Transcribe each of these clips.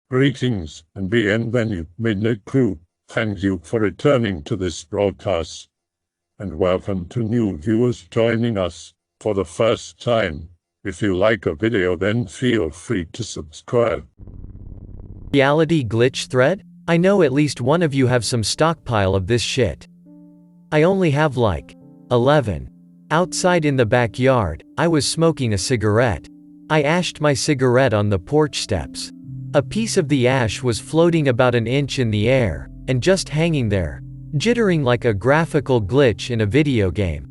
Greetings and bienvenue, midnight crew. Thank you for returning to this broadcast, and welcome to new viewers joining us for the first time. If you like a video, then feel free to subscribe. Reality glitch thread? I know at least one of you have some stockpile of this shit. I only have like 11. Outside in the backyard, I was smoking a cigarette. I ashed my cigarette on the porch steps. A piece of the ash was floating about an inch in the air, and just hanging there, jittering like a graphical glitch in a video game.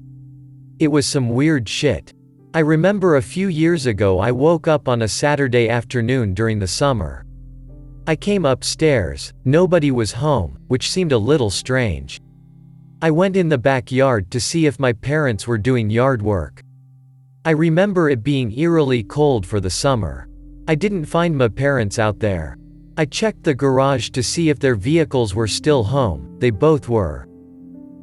It was some weird shit. I remember a few years ago I woke up on a Saturday afternoon during the summer. I came upstairs, nobody was home, which seemed a little strange. I went in the backyard to see if my parents were doing yard work. I remember it being eerily cold for the summer. I didn't find my parents out there. I checked the garage to see if their vehicles were still home, they both were.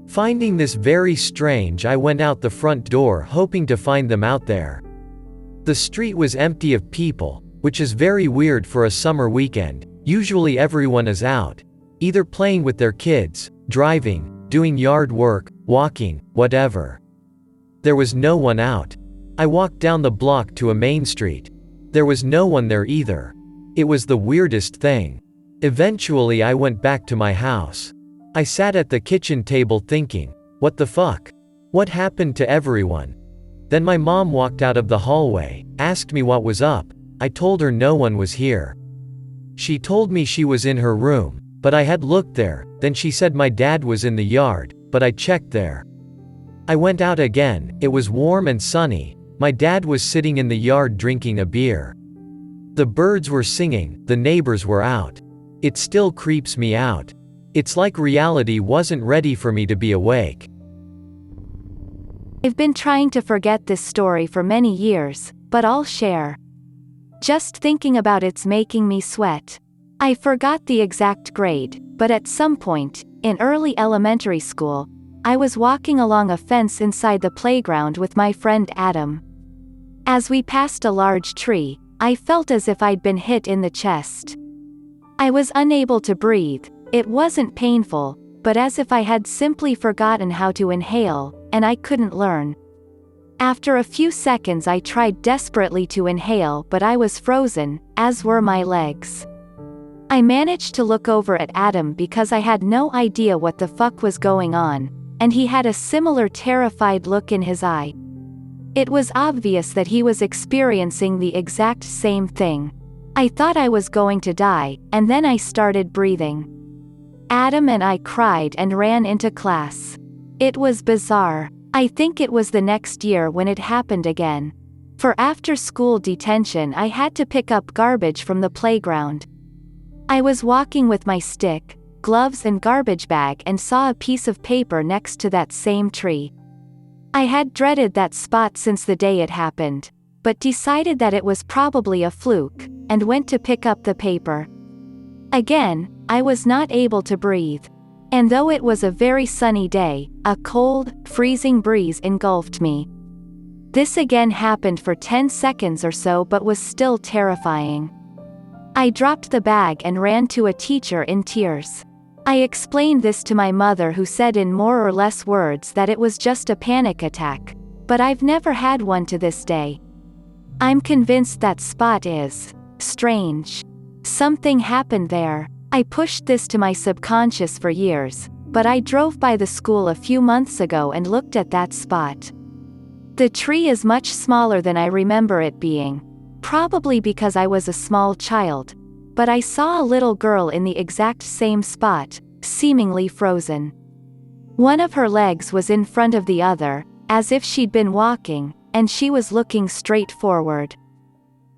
Finding this very strange, I went out the front door hoping to find them out there. The street was empty of people, which is very weird for a summer weekend. Usually everyone is out, either playing with their kids, driving, doing yard work, walking, whatever. There was no one out. I walked down the block to a main street. There was no one there either. It was the weirdest thing. Eventually I went back to my house. I sat at the kitchen table thinking, what the fuck? What happened to everyone? Then my mom walked out of the hallway, asked me what was up. I told her no one was here. She told me she was in her room, but I had looked there. Then she said my dad was in the yard, but I checked there. I went out again, it was warm and sunny. My dad was sitting in the yard drinking a beer. The birds were singing, the neighbors were out. It still creeps me out. It's like reality wasn't ready for me to be awake. I've been trying to forget this story for many years, but I'll share. Just thinking about it's making me sweat. I forgot the exact grade, but at some point, in early elementary school, I was walking along a fence inside the playground with my friend Adam. As we passed a large tree, I felt as if I'd been hit in the chest. I was unable to breathe. It wasn't painful, but as if I had simply forgotten how to inhale, and I couldn't learn. After a few seconds I tried desperately to inhale, but I was frozen, as were my legs. I managed to look over at Adam because I had no idea what the fuck was going on, and he had a similar terrified look in his eye. It was obvious that he was experiencing the exact same thing. I thought I was going to die, and then I started breathing. Adam and I cried and ran into class. It was bizarre. I think it was the next year when it happened again. For after-school detention I had to pick up garbage from the playground. I was walking with my stick, gloves and garbage bag and saw a piece of paper next to that same tree. I had dreaded that spot since the day it happened, but decided that it was probably a fluke, and went to pick up the paper. Again, I was not able to breathe. And though it was a very sunny day, a cold, freezing breeze engulfed me. This again happened for 10 seconds or so but was still terrifying. I dropped the bag and ran to a teacher in tears. I explained this to my mother, who said in more or less words that it was just a panic attack, but I've never had one to this day. I'm convinced that spot is strange. Something happened there. I pushed this to my subconscious for years, but I drove by the school a few months ago and looked at that spot. The tree is much smaller than I remember it being, probably because I was a small child. But I saw a little girl in the exact same spot, seemingly frozen. One of her legs was in front of the other, as if she'd been walking, and she was looking straight forward.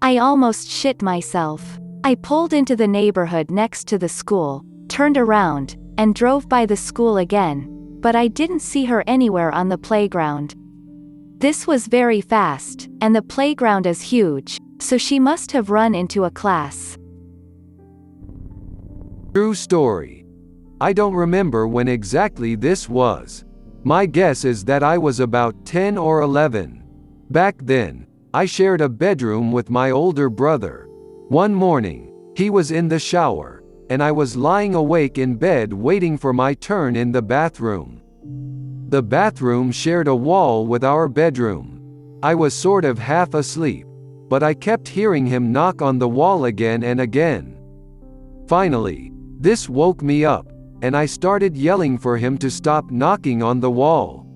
I almost shit myself. I pulled into the neighborhood next to the school, turned around, and drove by the school again, but I didn't see her anywhere on the playground. This was very fast, and the playground is huge, so she must have run into a class. True story. I don't remember when exactly this was. My guess is that I was about 10 or 11. Back then, I shared a bedroom with my older brother. One morning, He was in the shower, and I was lying awake in bed waiting for my turn in the bathroom. The bathroom shared a wall with our bedroom. I was sort of half asleep, but I kept hearing him knock on the wall again and again. Finally, this woke me up, and I started yelling for him to stop knocking on the wall.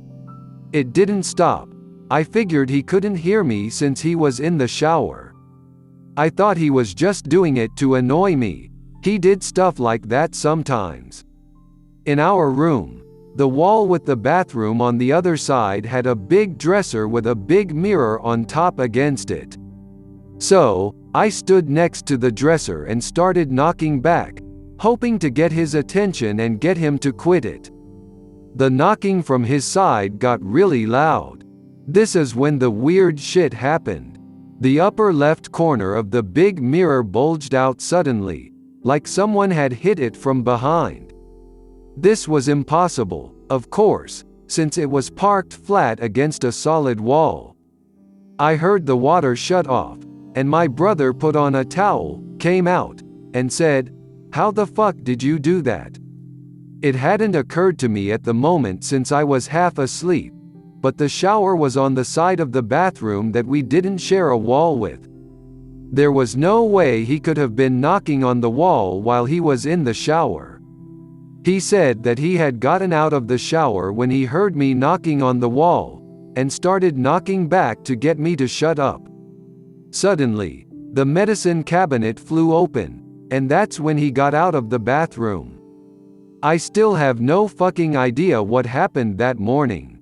It didn't stop. I figured he couldn't hear me since he was in the shower. I thought he was just doing it to annoy me. He did stuff like that sometimes. In our room, the wall with the bathroom on the other side had a big dresser with a big mirror on top against it. So, I stood next to the dresser and started knocking back, hoping to get his attention and get him to quit it. The knocking from his side got really loud. This is when the weird shit happened. The upper left corner of the big mirror bulged out suddenly, like someone had hit it from behind. This was impossible, of course, since it was parked flat against a solid wall. I heard the water shut off, and my brother put on a towel, came out, and said, "How the fuck did you do that?" It hadn't occurred to me at the moment since I was half asleep, but the shower was on the side of the bathroom that we didn't share a wall with. There was no way he could have been knocking on the wall while he was in the shower. He said that he had gotten out of the shower when he heard me knocking on the wall, and started knocking back to get me to shut up. Suddenly, the medicine cabinet flew open, and that's when he got out of the bathroom. I still have no fucking idea what happened that morning.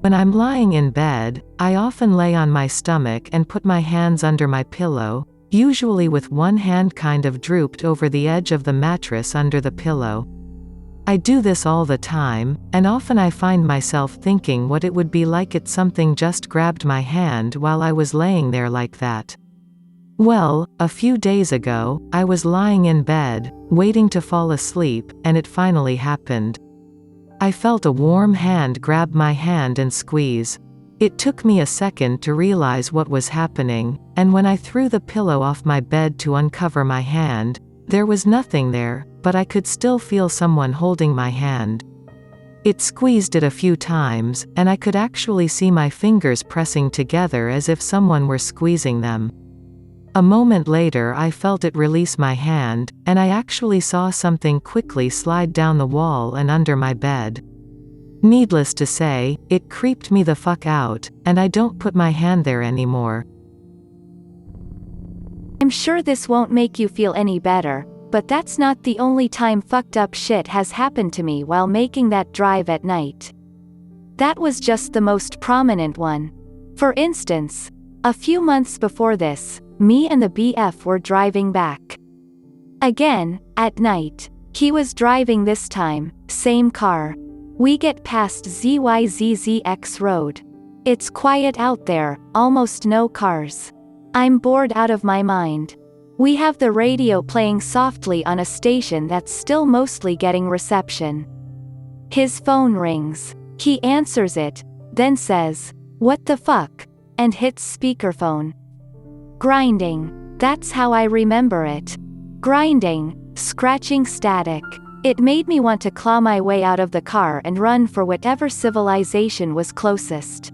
When I'm lying in bed, I often lay on my stomach and put my hands under my pillow, usually with one hand kind of drooped over the edge of the mattress under the pillow. I do this all the time, and often I find myself thinking what it would be like if something just grabbed my hand while I was laying there like that. Well, a few days ago, I was lying in bed, waiting to fall asleep, and it finally happened. I felt a warm hand grab my hand and squeeze. It took me a second to realize what was happening, and when I threw the pillow off my bed to uncover my hand, there was nothing there, but I could still feel someone holding my hand. It squeezed it a few times, and I could actually see my fingers pressing together as if someone were squeezing them. A moment later I felt it release my hand, and I actually saw something quickly slide down the wall and under my bed. Needless to say, it creeped me the fuck out, and I don't put my hand there anymore. I'm sure this won't make you feel any better, but that's not the only time fucked up shit has happened to me while making that drive at night. That was just the most prominent one. For instance, a few months before this, me and the BF were driving back. Again, at night. He was driving this time, same car. We get past ZYZZX Road. It's quiet out there, almost no cars. I'm bored out of my mind. We have the radio playing softly on a station that's still mostly getting reception. His phone rings. He answers it, then says, "What the fuck?" and hits speakerphone. Grinding. That's how I remember it. Grinding, scratching static. It made me want to claw my way out of the car and run for whatever civilization was closest.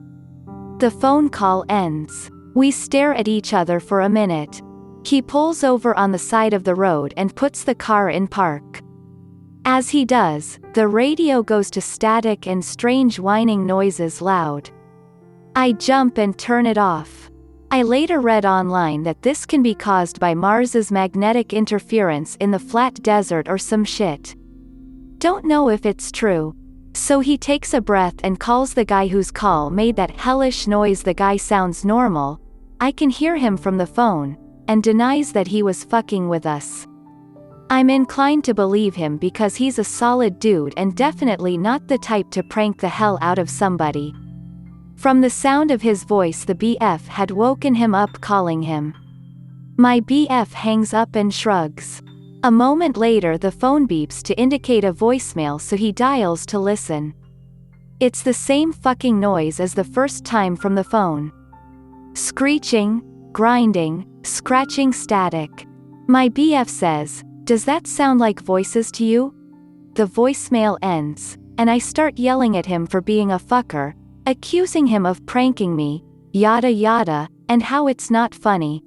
The phone call ends. We stare at each other for a minute. He pulls over on the side of the road and puts the car in park. As he does, the radio goes to static and strange whining noises loud. I jump and turn it off. I later read online that this can be caused by Mars's magnetic interference in the flat desert or some shit. Don't know if it's true. So he takes a breath and calls the guy whose call made that hellish noise. The guy sounds normal. I can hear him from the phone, and denies that he was fucking with us. I'm inclined to believe him because he's a solid dude and definitely not the type to prank the hell out of somebody. From the sound of his voice, the BF had woken him up calling him. My BF hangs up and shrugs. A moment later the phone beeps to indicate a voicemail, so he dials to listen. It's the same fucking noise as the first time from the phone. Screeching, grinding, scratching static. My BF says, "Does that sound like voices to you?" The voicemail ends, and I start yelling at him for being a fucker, accusing him of pranking me, yada yada, and how it's not funny.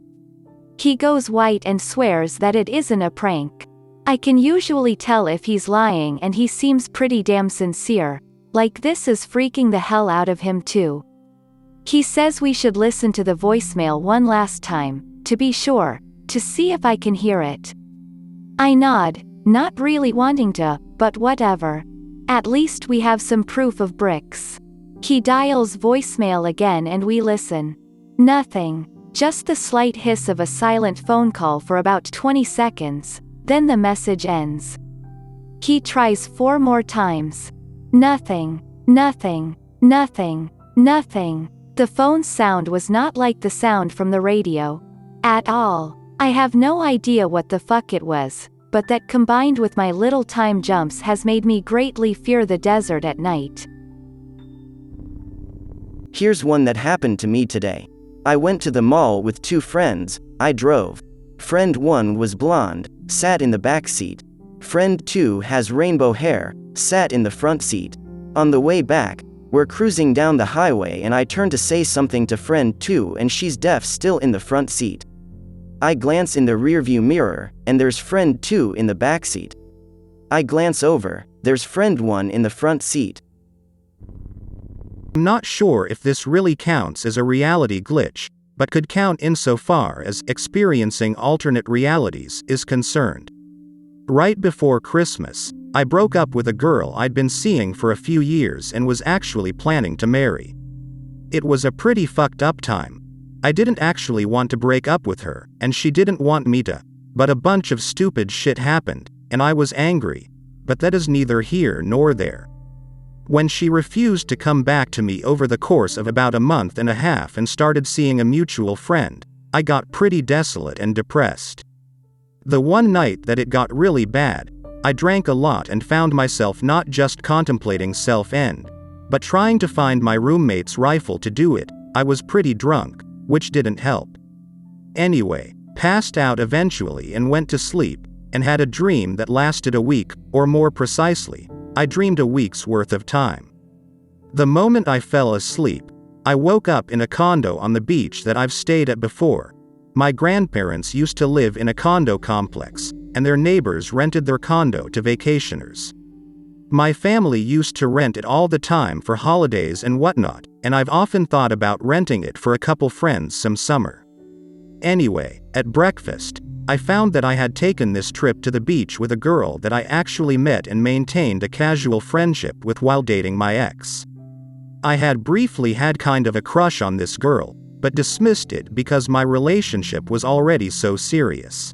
He goes white and swears that it isn't a prank. I can usually tell if he's lying, and he seems pretty damn sincere, like this is freaking the hell out of him too. He says we should listen to the voicemail one last time, to be sure, to see if I can hear it. I nod, not really wanting to, but whatever. At least we have some proof of bricks. He dials voicemail again and we listen. Nothing. Just the slight hiss of a silent phone call for about 20 seconds, then the message ends. He tries 4 more times. Nothing. Nothing. Nothing. Nothing. The phone's sound was not like the sound from the radio. At all. I have no idea what the fuck it was, but that combined with my little time jumps has made me greatly fear the desert at night. Here's one that happened to me today. I went to the mall with 2 friends. I drove. Friend 1 was blonde, sat in the back seat. Friend 2 has rainbow hair, sat in the front seat. On the way back, we're cruising down the highway and I turn to say something to friend 2 and she's deaf, still in the front seat. I glance in the rearview mirror, and there's friend 2 in the back seat. I glance over, there's friend 1 in the front seat. I'm not sure if this really counts as a reality glitch, but could count insofar as experiencing alternate realities is concerned. Right before Christmas, I broke up with a girl I'd been seeing for a few years and was actually planning to marry. It was a pretty fucked up time. I didn't actually want to break up with her, and she didn't want me to, but a bunch of stupid shit happened, and I was angry, but that is neither here nor there. When she refused to come back to me over the course of about a month and a half and started seeing a mutual friend, I got pretty desolate and depressed. The one night that it got really bad, I drank a lot and found myself not just contemplating self-end, but trying to find my roommate's rifle to do it. I was pretty drunk, which didn't help. Anyway, passed out eventually and went to sleep, and had a dream that lasted a week, or more precisely, I dreamed a week's worth of time. The moment I fell asleep, I woke up in a condo on the beach that I've stayed at before. My grandparents used to live in a condo complex, and their neighbors rented their condo to vacationers. My family used to rent it all the time for holidays and whatnot, and I've often thought about renting it for a couple friends some summer. Anyway, at breakfast, I found that I had taken this trip to the beach with a girl that I actually met and maintained a casual friendship with while dating my ex. I had briefly had kind of a crush on this girl, but dismissed it because my relationship was already so serious.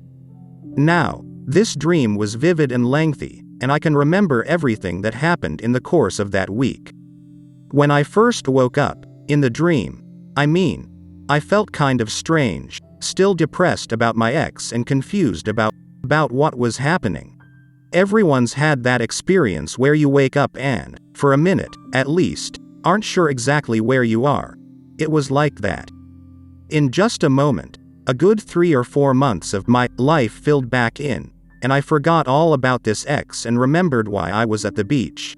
Now, this dream was vivid and lengthy, and I can remember everything that happened in the course of that week. When I first woke up, in the dream, I felt kind of strange, still depressed about my ex and confused about what was happening. Everyone's had that experience where you wake up and, for a minute, at least, aren't sure exactly where you are. It was like that. In just a moment, a good 3 or 4 months of my life filled back in, and I forgot all about this ex and remembered why I was at the beach.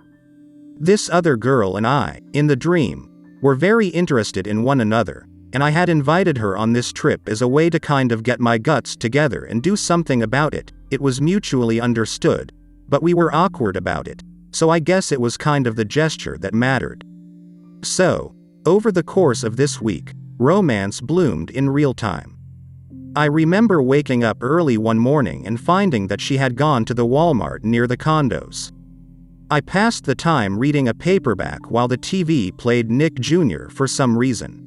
This other girl and I, in the dream, were very interested in one another, and I had invited her on this trip as a way to kind of get my guts together and do something about it. It was mutually understood, but we were awkward about it, so I guess it was kind of the gesture that mattered. So, over the course of this week, romance bloomed in real time. I remember waking up early one morning and finding that she had gone to the Walmart near the condos. I passed the time reading a paperback while the TV played Nick Jr. for some reason.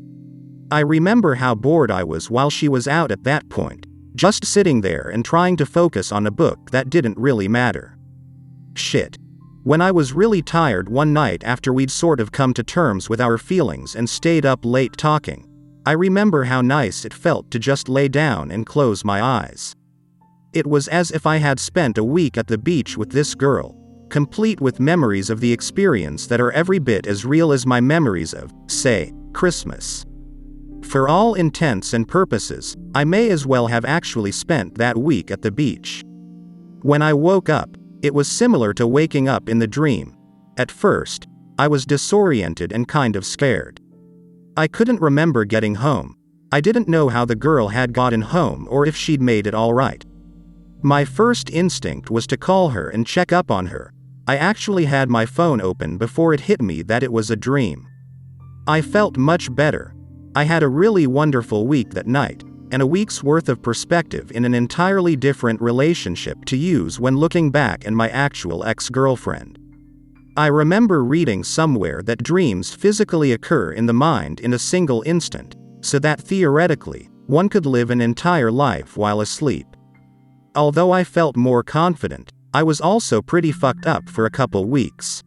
I remember how bored I was while she was out at that point, just sitting there and trying to focus on a book that didn't really matter. Shit. When I was really tired one night after we'd sort of come to terms with our feelings and stayed up late talking, I remember how nice it felt to just lay down and close my eyes. It was as if I had spent a week at the beach with this girl, complete with memories of the experience that are every bit as real as my memories of, say, Christmas. For all intents and purposes, I may as well have actually spent that week at the beach. When I woke up, it was similar to waking up in the dream. At first, I was disoriented and kind of scared. I couldn't remember getting home. I didn't know how the girl had gotten home or if she'd made it all right. My first instinct was to call her and check up on her. I actually had my phone open before it hit me that it was a dream. I felt much better. I had a really wonderful week that night, and a week's worth of perspective in an entirely different relationship to use when looking back at my actual ex-girlfriend. I remember reading somewhere that dreams physically occur in the mind in a single instant, so that theoretically, one could live an entire life while asleep. Although I felt more confident, I was also pretty fucked up for a couple weeks.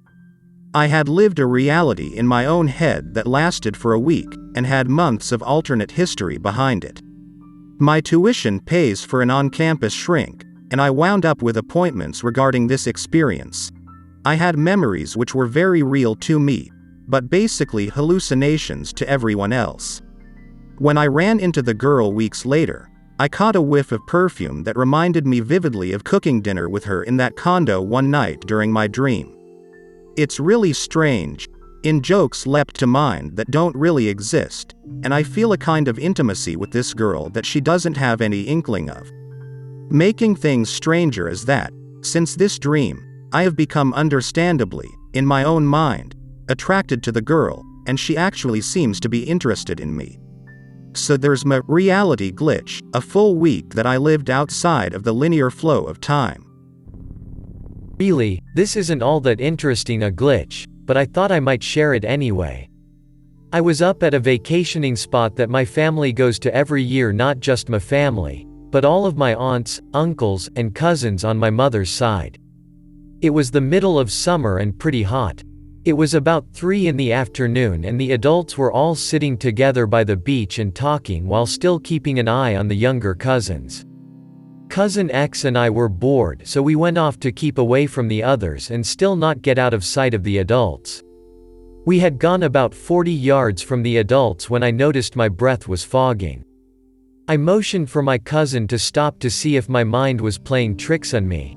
I had lived a reality in my own head that lasted for a week, and had months of alternate history behind it. My tuition pays for an on-campus shrink, and I wound up with appointments regarding this experience. I had memories which were very real to me, but basically hallucinations to everyone else. When I ran into the girl weeks later, I caught a whiff of perfume that reminded me vividly of cooking dinner with her in that condo one night during my dream. It's really strange. In-jokes leapt to mind that don't really exist, and I feel a kind of intimacy with this girl that she doesn't have any inkling of. Making things stranger is that, since this dream, I have become understandably, in my own mind, attracted to the girl, and she actually seems to be interested in me. So there's my reality glitch, a full week that I lived outside of the linear flow of time. Really, this isn't all that interesting a glitch, but I thought I might share it anyway. I was up at a vacationing spot that my family goes to every year, not just my family, but all of my aunts, uncles, and cousins on my mother's side. It was the middle of summer and pretty hot. It was about 3 in the afternoon and the adults were all sitting together by the beach and talking while still keeping an eye on the younger cousins. Cousin X and I were bored, so we went off to keep away from the others and still not get out of sight of the adults. We had gone about 40 yards from the adults when I noticed my breath was fogging. I motioned for my cousin to stop to see if my mind was playing tricks on me.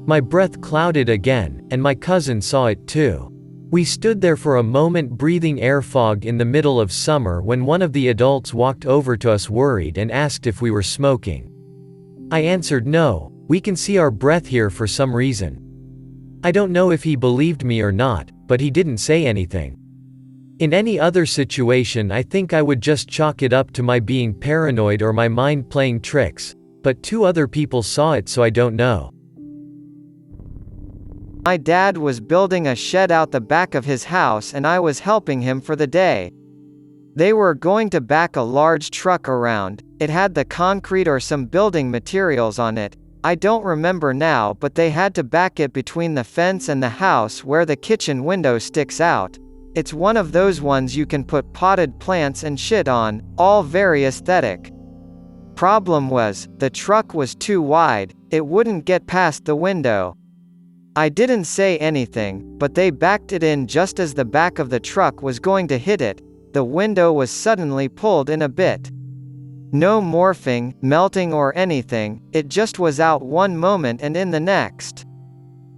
My breath clouded again, and my cousin saw it too. We stood there for a moment breathing air fog in the middle of summer when one of the adults walked over to us worried and asked if we were smoking. I answered no, we can see our breath here for some reason. I don't know if he believed me or not, but he didn't say anything. In any other situation I think I would just chalk it up to my being paranoid or my mind playing tricks, but 2 other people saw it, so I don't know. My dad was building a shed out the back of his house and I was helping him for the day. They were going to back a large truck around. It had the concrete or some building materials on it. I don't remember now, but they had to back it between the fence and the house where the kitchen window sticks out. It's one of those ones you can put potted plants and shit on, all very aesthetic. Problem was, the truck was too wide, it wouldn't get past the window. I didn't say anything, but they backed it in just as the back of the truck was going to hit it. The window was suddenly pulled in a bit. No morphing, melting or anything, it just was out one moment and in the next.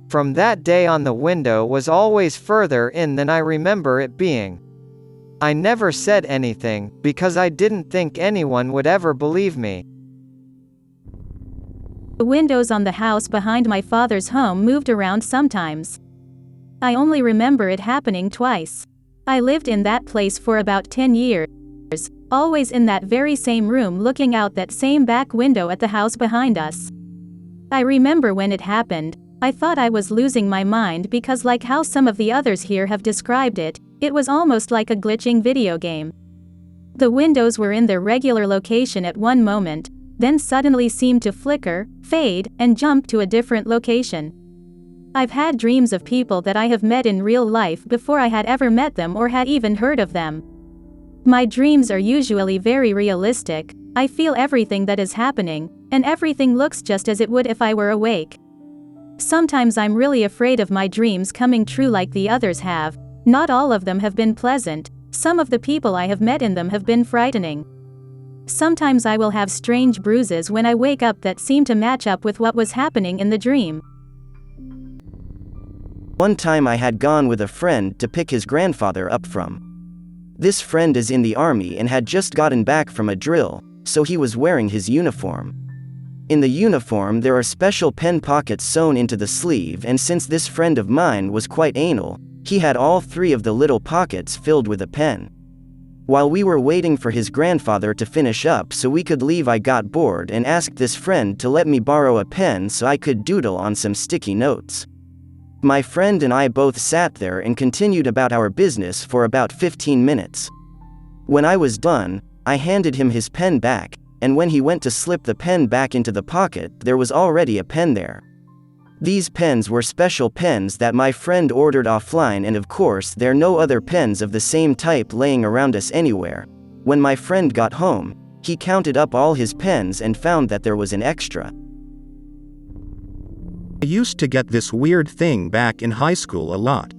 From that day on, the window was always further in than I remember it being. I never said anything, because I didn't think anyone would ever believe me. The windows on the house behind my father's home moved around sometimes. I only remember it happening twice. I lived in that place for about 10 years, always in that very same room looking out that same back window at the house behind us. I remember when it happened, I thought I was losing my mind because, like how some of the others here have described it, it was almost like a glitching video game. The windows were in their regular location at one moment, then suddenly seemed to flicker, fade, and jump to a different location. I've had dreams of people that I have met in real life before I had ever met them or had even heard of them. My dreams are usually very realistic. I feel everything that is happening, and everything looks just as it would if I were awake. Sometimes I'm really afraid of my dreams coming true like the others have. Not all of them have been pleasant. Some of the people I have met in them have been frightening. Sometimes I will have strange bruises when I wake up that seem to match up with what was happening in the dream. One time I had gone with a friend to pick his grandfather up from. This friend is in the army and had just gotten back from a drill, so he was wearing his uniform. In the uniform there are special pen pockets sewn into the sleeve, and since this friend of mine was quite anal, he had all 3 of the little pockets filled with a pen. While we were waiting for his grandfather to finish up so we could leave, I got bored and asked this friend to let me borrow a pen so I could doodle on some sticky notes. My friend and I both sat there and continued about our business for about 15 minutes. When I was done, I handed him his pen back, and when he went to slip the pen back into the pocket, there was already a pen there. These pens were special pens that my friend ordered offline, and of course there are no other pens of the same type laying around us anywhere. When my friend got home, he counted up all his pens and found that there was an extra. I used to get this weird thing back in high school a lot.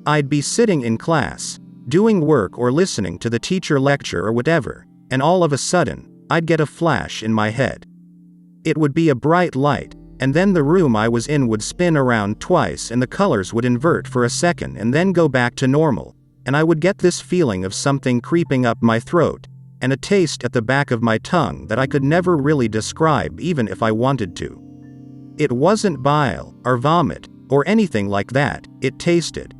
I'd be sitting in class, doing work or listening to the teacher lecture or whatever, and all of a sudden, I'd get a flash in my head. It would be a bright light, and then the room I was in would spin around twice and the colors would invert for a second and then go back to normal, and I would get this feeling of something creeping up my throat, and a taste at the back of my tongue that I could never really describe even if I wanted to. It wasn't bile, or vomit, or anything like that. It tasted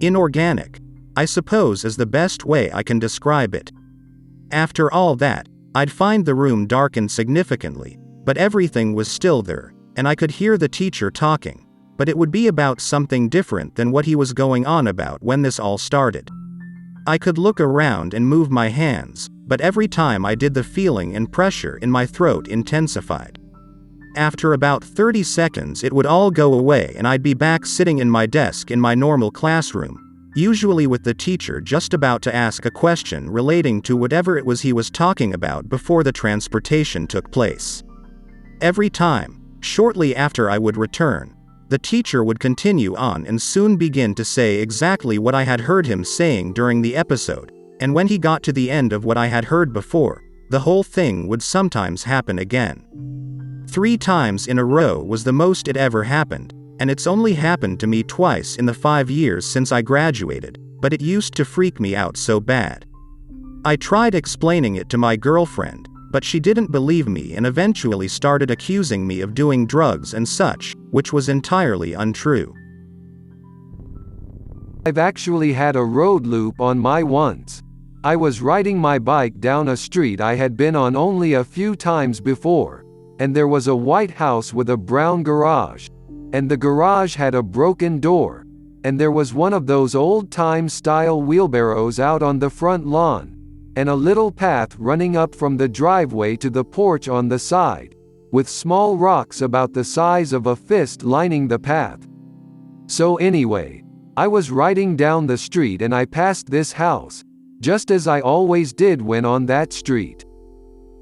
inorganic, I suppose is the best way I can describe it. After all that, I'd find the room darkened significantly, but everything was still there, and I could hear the teacher talking, but it would be about something different than what he was going on about when this all started. I could look around and move my hands, but every time I did, the feeling and pressure in my throat intensified. After about 30 seconds it would all go away and I'd be back sitting in my desk in my normal classroom, usually with the teacher just about to ask a question relating to whatever it was he was talking about before the transportation took place. Every time, shortly after I would return, the teacher would continue on and soon begin to say exactly what I had heard him saying during the episode, and when he got to the end of what I had heard before, the whole thing would sometimes happen again. 3 times in a row was the most it ever happened, and it's only happened to me twice in the 5 years since I graduated, but it used to freak me out so bad. I tried explaining it to my girlfriend, but she didn't believe me and eventually started accusing me of doing drugs and such, which was entirely untrue. I've actually had a road loop on my once. I was riding my bike down a street I had been on only a few times before, and there was a white house with a brown garage, and the garage had a broken door, and there was one of those old-time style wheelbarrows out on the front lawn, and a little path running up from the driveway to the porch on the side, with small rocks about the size of a fist lining the path. So anyway, I was riding down the street and I passed this house, just as I always did when on that street.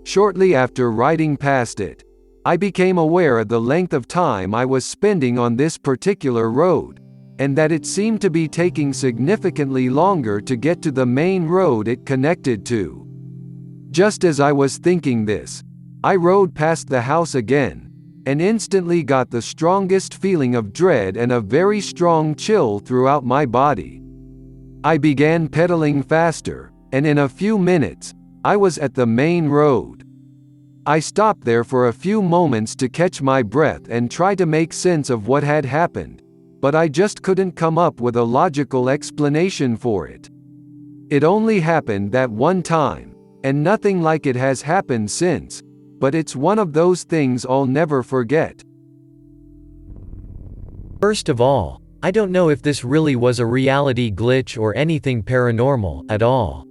Shortly after riding past it, I became aware of the length of time I was spending on this particular road, and that it seemed to be taking significantly longer to get to the main road it connected to. Just as I was thinking this, I rode past the house again, and instantly got the strongest feeling of dread and a very strong chill throughout my body. I began pedaling faster, and in a few minutes, I was at the main road. I stopped there for a few moments to catch my breath and try to make sense of what had happened, but I just couldn't come up with a logical explanation for it. It only happened that one time, and nothing like it has happened since, but it's one of those things I'll never forget. First of all, I don't know if this really was a reality glitch or anything paranormal at all.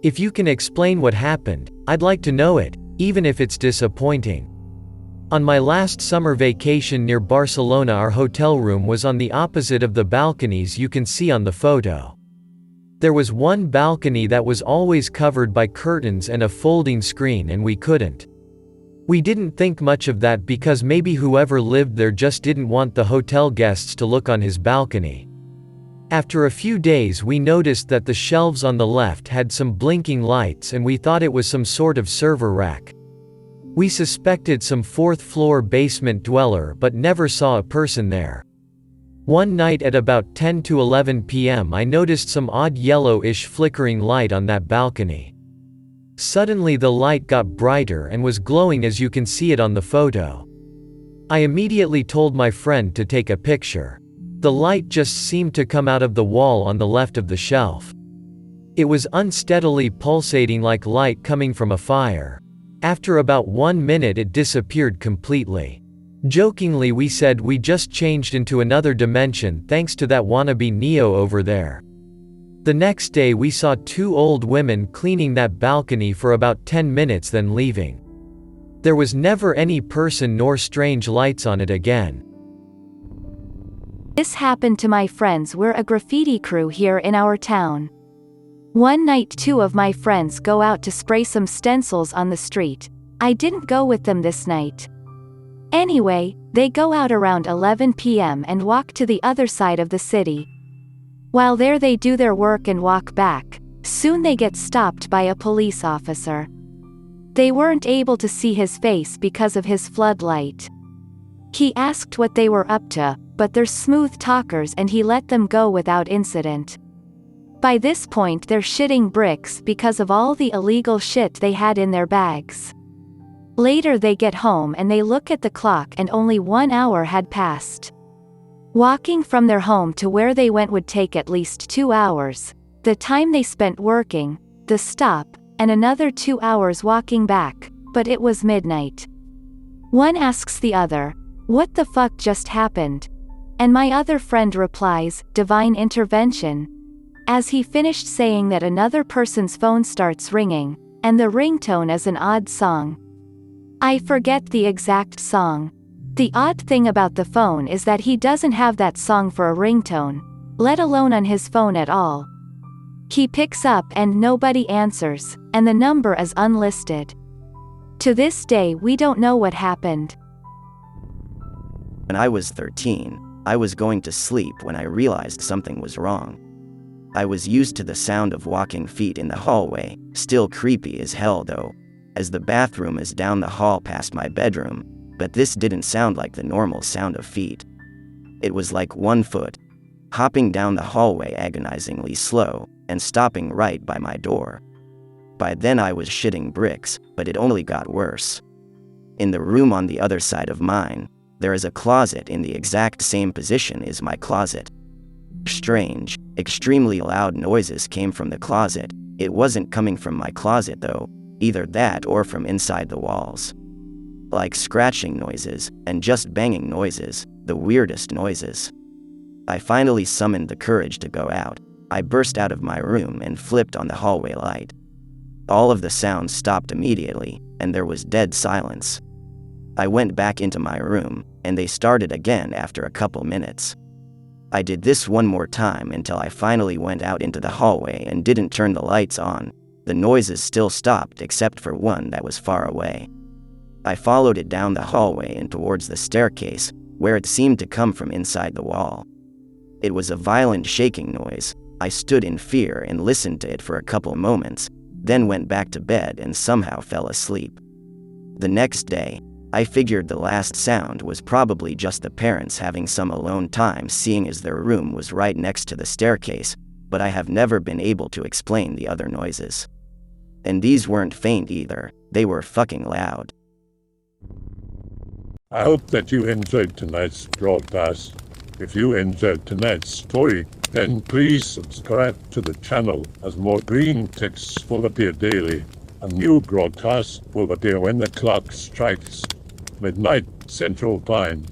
If you can explain what happened, I'd like to know it, even if it's disappointing. On my last summer vacation near Barcelona, our hotel room was on the opposite of the balconies you can see on the photo. There was one balcony that was always covered by curtains and a folding screen, and we didn't think much of that because maybe whoever lived there just didn't want the hotel guests to look on his balcony. After a few days we noticed that the shelves on the left had some blinking lights and we thought it was some sort of server rack. We suspected some fourth-floor basement dweller but never saw a person there. One night at about 10 to 11 p.m. I noticed some odd yellowish flickering light on that balcony. Suddenly the light got brighter and was glowing as you can see it on the photo. I immediately told my friend to take a picture. The light just seemed to come out of the wall on the left of the shelf. It was unsteadily pulsating like light coming from a fire. After about 1 minute it disappeared completely. Jokingly we said we just changed into another dimension thanks to that wannabe Neo over there. The next day we saw 2 old women cleaning that balcony for about 10 minutes then leaving. There was never any person nor strange lights on it again. This happened to my friends. We're a graffiti crew here in our town. One night 2 of my friends go out to spray some stencils on the street. I didn't go with them this night. Anyway, they go out around 11 p.m. and walk to the other side of the city. While there they do their work and walk back. Soon they get stopped by a police officer. They weren't able to see his face because of his floodlight. He asked what they were up to, but they're smooth talkers and he let them go without incident. By this point they're shitting bricks because of all the illegal shit they had in their bags. Later they get home and they look at the clock and only 1 hour had passed. Walking from their home to where they went would take at least 2 hours. The time they spent working, the stop, and another 2 hours walking back, but it was midnight. One asks the other, "What the fuck just happened?" And my other friend replies, "Divine intervention." As he finished saying that another person's phone starts ringing, and the ringtone is an odd song. I forget the exact song. The odd thing about the phone is that he doesn't have that song for a ringtone, let alone on his phone at all. He picks up and nobody answers, and the number is unlisted. To this day we don't know what happened. When I was 13, I was going to sleep when I realized something was wrong. I was used to the sound of walking feet in the hallway, still creepy as hell though, as the bathroom is down the hall past my bedroom, but this didn't sound like the normal sound of feet. It was like 1 foot, hopping down the hallway agonizingly slow, and stopping right by my door. By then I was shitting bricks, but it only got worse. In the room on the other side of mine, there is a closet in the exact same position as my closet. Strange, extremely loud noises came from the closet. It wasn't coming from my closet though, either that or from inside the walls. Like scratching noises, and just banging noises, the weirdest noises. I finally summoned the courage to go out. I burst out of my room and flipped on the hallway light. All of the sounds stopped immediately, and there was dead silence. I went back into my room, and they started again after a couple minutes. I did this one more time until I finally went out into the hallway and didn't turn the lights on. The noises still stopped except for one that was far away. I followed it down the hallway and towards the staircase, where it seemed to come from inside the wall. It was a violent shaking noise. I stood in fear and listened to it for a couple moments, then went back to bed and somehow fell asleep. The next day, I figured the last sound was probably just the parents having some alone time seeing as their room was right next to the staircase, but I have never been able to explain the other noises. And these weren't faint either, they were fucking loud. I hope that you enjoyed tonight's broadcast. If you enjoyed tonight's story, then please subscribe to the channel as more Greentext will appear daily. A new broadcast will appear when the clock strikes midnight Central Time.